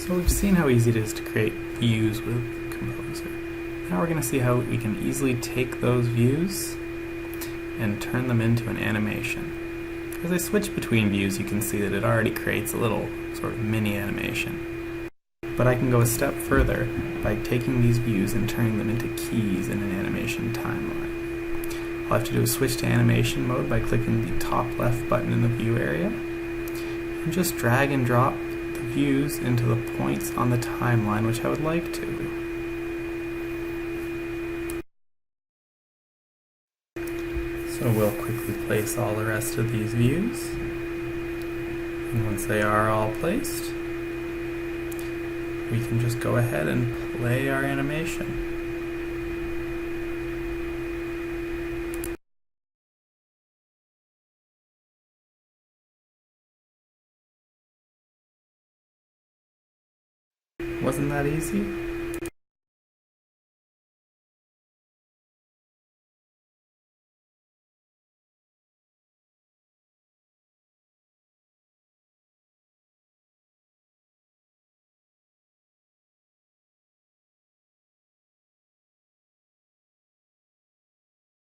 So we've seen how easy it is to create views with Composer. Now we're going to see how we can easily take those views and turn them into an animation. As I switch between views, you can see that it already creates a little sort of mini animation. But I can go a step further by taking these views and turning them into keys in an animation timeline. All I have to do is switch to animation mode by clicking the top left button in the view area, and just drag and drop the views into the points on the timeline which I would like to. So we'll quickly place all the rest of these views, and once they are all placed, we can just go ahead and play our animation. Wasn't that easy?